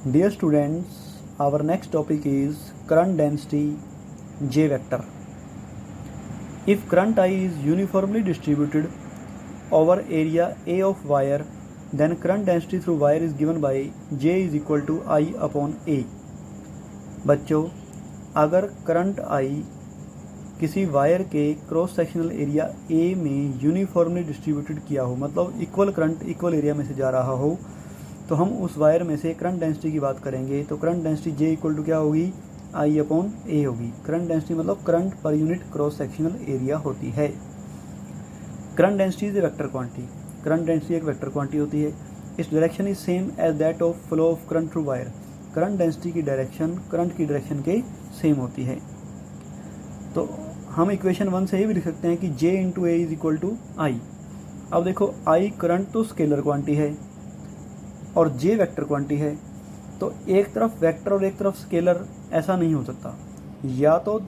Dear students, our next topic is current density J vector. If current I is uniformly distributed over area A of wire, then current density through wire is given by J is equal to I upon A. बच्चों, अगर current I किसी wire के cross sectional area A में uniformly distributed किया हो, मतलब equal current equal area में से जा रहा हो, तो हम उस वायर में से करंट डेंसिटी की बात करेंगे। तो current density J equal to क्या होगी, I अपॉन A होगी। करंट डेंसिटी मतलब current per unit cross sectional area होती है। Current density is a vector quantity. Current density एक वेक्टर क्वांटिटी होती है। Its direction is same as that of flow of current through wire. Current density की direction current की direction के same होती है। तो हम इक्वेशन 1 से ये भी लिख सकते हैं कि J into A is equal to I. अब देखो, I करंट तो स्केलर क्वांटिटी है और J वेक्टर क्वांटिटी है, तो एक तरफ वेक्टर और एक तरफ स्केलर ऐसा नहीं हो सकता। या तो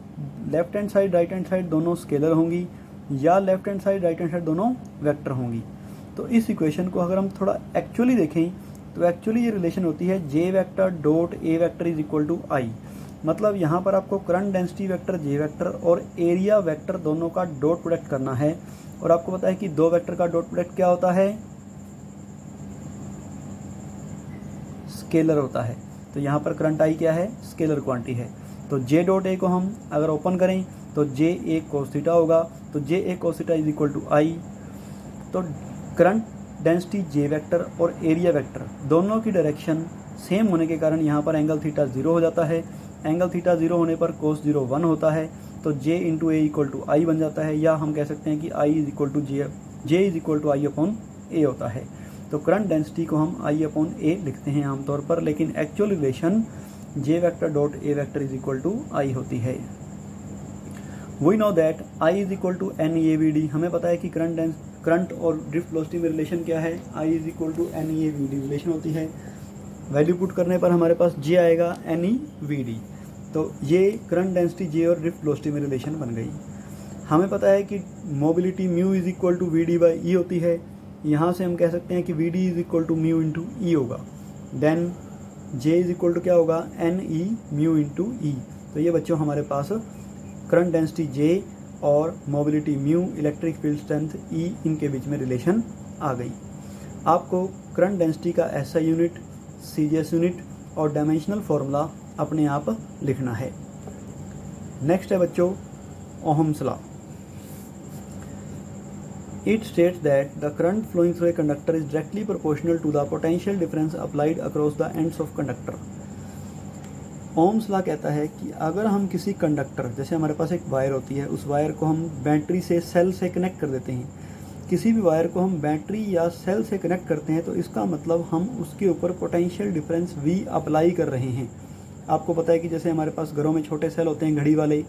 left hand side right hand side दोनों स्केलर होंगी, या left hand side right hand side दोनों वेक्टर होंगी। तो इस इक्वेशन को अगर हम थोड़ा एक्चुअली देखें तो एक्चुअली ये रिलेशन होती है J vector dot A vector is equal to I. मतलब यहाँ पर आपको current density vector J vector और एरिया वेक्टर दोनों का डॉट प्रोडक्ट करना है। और आपको पता है कि दो वेक्टर का डॉट प्रोडक्ट क्या होता है, स्केलर होता है। तो यहाँ पर करंट आई क्या है, स्केलर क्वांटिटी है। तो J डॉट ए को हम अगर ओपन करें तो J ए कोस थीटा होगा। तो J A cos theta is equal to I. तो करंट डेंसिटी J वेक्टर और एरिया वेक्टर दोनों की डायरेक्शन सेम होने के कारण यहाँ पर एंगल थीटा 0 हो जाता है। एंगल थीटा 0 होने पर कोस 0 1 होता है। तो J into A equal to I बन जाता है, या हम कह सकते हैं कि I is equal to J is equal to I upon A होता है। तो करंट डेंसिटी को हम I अपॉन ए लिखते हैं आमतौर पर, लेकिन actual relation J vector dot A vector is equal to I होती है। We know that I is equal to NEAVD। हमें पता है कि करंट और ड्रिफ्ट वेलोसिटी में रिलेशन क्या है, I is equal to NEAVD relation होती है। वैल्यू पुट करने पर हमारे पास J आएगा NEVD। तो ये करंट डेंसिटी J और ड्रिफ्ट वेलोसिटी में रिलेशन बन गई। हमें पता है कि mobility mu is equal to VD by E होती है। यहाँ से हम कह सकते हैं कि VD is equal to mu into E होगा। Then J is equal to क्या होगा, NE म्यू इंटू ई। तो ये बच्चों हमारे पास करंट डेंसिटी J और mobility mu, electric field strength E, इनके बीच में रिलेशन आ गई। आपको करंट डेंसिटी का SI यूनिट, CGS यूनिट और डायमेंशनल फॉर्मूला अपने आप लिखना है। नेक्स्ट है बच्चों Ohm's law. It states that the current flowing through a conductor is directly proportional to the potential difference applied across the ends of conductor. Ohm's law कहता है कि अगर हम किसी कंडक्टर, जैसे हमारे पास एक वायर होती है, उस वायर को हम बैटरी से सेल से कनेक्ट कर देते हैं। किसी भी वायर को हम बैटरी या सेल से कनेक्ट करते हैं तो इसका मतलब हम उसके ऊपर पोटेंशियल डिफरेंस V अप्लाई कर रहे हैं। आपको पता है कि जैसे हमारे पास घरों में छोटे सेल होते हैं घड़ी वाले,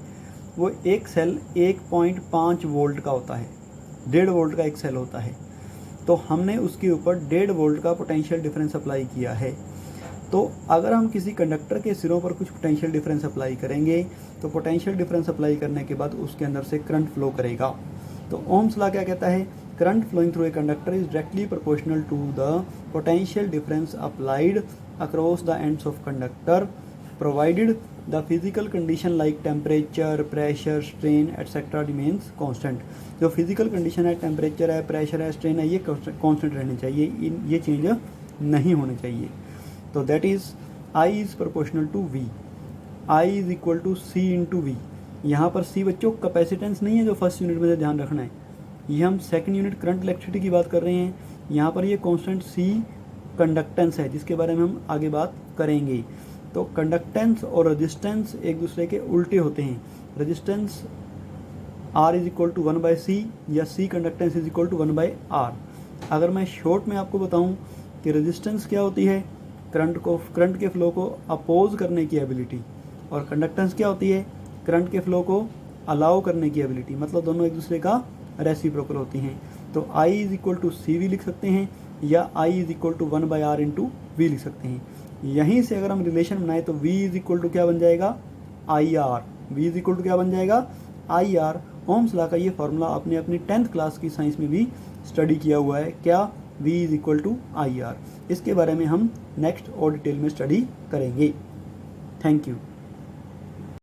वो एक सेल 1.5 वोल्ट का होता है, 1.5 वोल्ट का एक सेल होता है। तो हमने उसके ऊपर 1.5 वोल्ट का पोटेंशियल डिफरेंस अप्लाई किया है। तो अगर हम किसी कंडक्टर के सिरों पर कुछ पोटेंशियल डिफरेंस अप्लाई करेंगे तो पोटेंशियल डिफरेंस अप्लाई करने के बाद उसके अंदर से करंट फ्लो करेगा। तो ओम्स लॉ क्या कहता है, current flowing through a conductor is directly proportional to the potential difference applied across the ends of conductor provided the physical condition like temperature, pressure, strain etcetera remains constant. जो physical condition है, temperature है, pressure है, strain है, ये constant रहने चाहिए, ये change नहीं होने चाहिए। तो that is I is proportional to V। I is equal to C into V। यहाँ पर C बच्चों कैपेसिटेंस नहीं है जो फर्स्ट यूनिट में ध्यान रखना है, ये हम सेकंड यूनिट करंट इलेक्ट्रिसिटी की बात कर रहे हैं। यहाँ पर ये कांस्टेंट C कंडक्टेंस है, जिसके बारे में हम आगे बात करेंगे। तो कंडक्टेंस और रेजिस्टेंस एक दूसरे के उल्टे होते हैं। Resistance R is equal to 1 by C या C conductance is equal to 1 by R। अगर मैं शॉर्ट में आपको बताऊं कि रेजिस्टेंस क्या होती है, करंट के फ्लो को अपोज करने की एबिलिटी, और कंडक्टेंस क्या होती है, करंट के फ्लो को अलाउ करने की एबिलिटी। मतलब दोनों एक दूसरे का रेसिप्रोकल होती हैं। तो I is equal to CV लिख सकते हैं, या I is equal to 1 by R into V लिख सकते हैं। यहीं से अगर हम रिलेशन बनाए तो V इज इक्वल टू क्या बन जाएगा, IR। V is equal to क्या बन जाएगा, IR। ओम्स लॉ का ये फॉर्मूला आपने अपनी 10th क्लास की साइंस में भी स्टडी किया हुआ है। क्या, V is equal to I R. इसके बारे में हम नेक्स्ट और डिटेल में स्टडी करेंगे। Thank you.